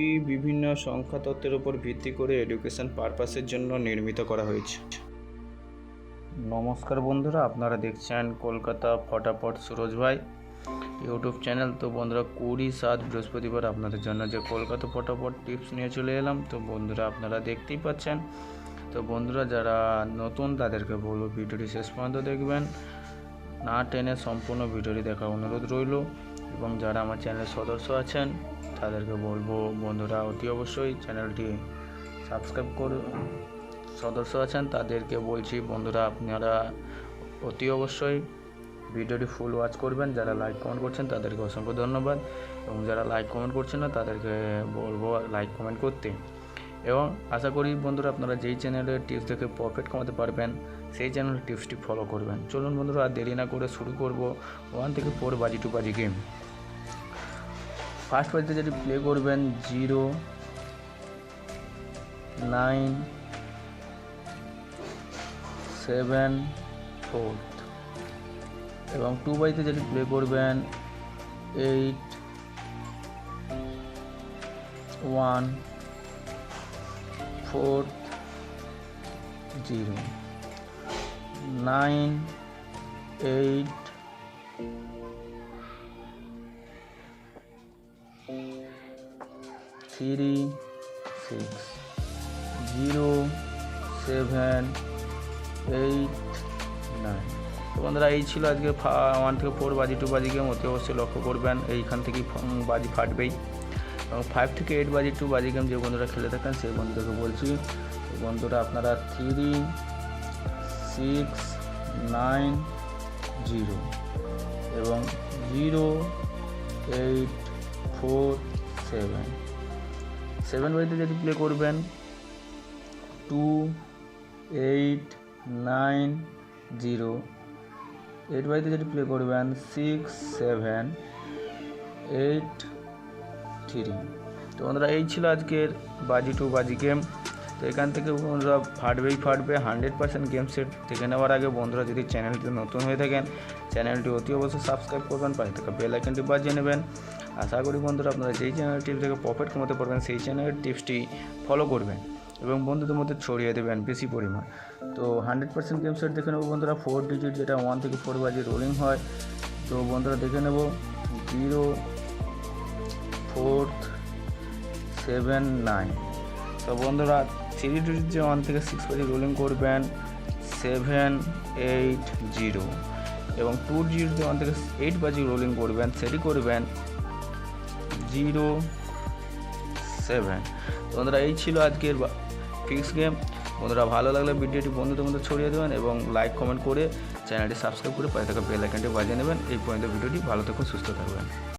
ভিডিওটি বিভিন্ন সংখ্যা তত্ত্বের উপর ভিত্তি করে এডুকেশন পারপাসের জন্য নির্মিত করা হয়েছে। নমস্কার বন্ধুরা, আপনারা দেখছেন কলকাতা ফটাফট সুরজ ভাই ইউটিউব চ্যানেল। তো বন্ধুরা 20/7 বৃহস্পতিবার আপনাদের জন্য যে কলকাতা ফটাফট টিপস নিয়ে চলে এলাম। তো বন্ধুরা আপনারা দেখতেই পাচ্ছেন। তো বন্ধুরা যারা নতুন তাদেরকে বলবো ভিডিওটি শেষ পর্যন্ত দেখবেন, না টেনে সম্পূর্ণ ভিডিওটি দেখার অনুরোধ রইল। এবং যারা আমার চ্যানেলের সদস্য আছেন তাদেরকে বলবো বন্ধুরা অতি অবশ্যই চ্যানেলটি সাবস্ক্রাইব করুন। সদস্য আছেন তাদেরকে বলছি বন্ধুরা আপনারা অতি অবশ্যই ভিডিওটি ফুল ওয়াচ করবেন। যারা লাইক কমেন্ট করছেন তাদেরকে অসংখ্য ধন্যবাদ, এবং যারা লাইক কমেন্ট করছেন না তাদেরকে বলবো লাইক কমেন্ট করতে। এবং আশা করি বন্ধুরা আপনারা যেই চ্যানেলের টিপস দেখে প্রফিট কমাতে পারবেন সেই চ্যানেলের টিপসটি ফলো করবেন। চলুন বন্ধুরা আর দেরি না করে শুরু করব 1 থেকে 4 বাজি টু বাজি গেম। ফার্স্ট বাজিতে যেটি প্লে করবেন 0, 9, 7, 4, এবং 2 বাজিতে যেটি প্লে করবেন 8, 1, 4, 0, 9, 8, 3, 6, 0, 7, 8, 9। তো বন্ধুরা এই ছিল আজকে 1 থেকে 4 বাজি টু বাজি গেম। অতি অবশ্যই লক্ষ্য করবেন এইখান থেকেই বাজি ফাটবেই। এবং 5 থেকে 8 বাজি টু বাজি গেম যে বন্ধুরা খেলে থাকেন সেই বন্ধুদেরকে বলছি বন্ধুরা আপনারা 3, 6, 9, 0 এবং 0, 8, 4, 7 বাজিতে যেটি প্লে করবেন 2, 8, 9, 0, 8 বাজিতে যেটি প্লে করবেন 6, 7, 8, 3। তো বন্ধুরা এই ছিল আজকের বাজি টু বাজি গেম। তো এখান থেকে বন্ধুরা ফাটবে 100% গেম সেট দেখে নেওয়ার আগে বন্ধুরা যদি চ্যানেলটি নতুন হয়ে থাকেন চ্যানেলটি অতি অবশ্যই সাবস্ক্রাইব করবেন, পাশে থাকা বেল আইকনটি বাজিয়ে নেবেন। আশা করি বন্ধুরা আপনারা যেই চ্যানেলের টিপস থেকে প্রফিট কমাতে পারবেন সেই চ্যানেলের টিপসটি ফলো করবেন এবং বন্ধুদের মধ্যে ছড়িয়ে দেবেন বেশি পরিমাণ। তো 100% গেম সেট দেখে নেব বন্ধুরা 4 ডিজিট, যেটা 1 থেকে 4 বাজি রোলিং হয়। তো বন্ধুরা দেখে নেব 0, 4, 7, 9। তো বন্ধুরা 3 ডিজিট যে 1 থেকে 6 বাজি রোলিং করবেন 7, 8, 0 এবং 2 ডিজিট যে 1 থেকে 8 বাজি রোলিং করবেন সেটি করবেন 0, 7। তো বন্ধুরা এই ছিল আজকের ফিক্স গেম। বন্ধুরা ভালো লাগলে ভিডিওটি বন্ধুদের মধ্যে ছড়িয়ে দেবেন এবং লাইক কমেন্ট করে চ্যানেলটি সাবস্ক্রাইব করে পাশে থাকা বেল আইকনটি বাজিয়ে নেবেন। এই পর্যন্ত ভিডিওটি ভালো থাকুন, সুস্থ থাকবেন।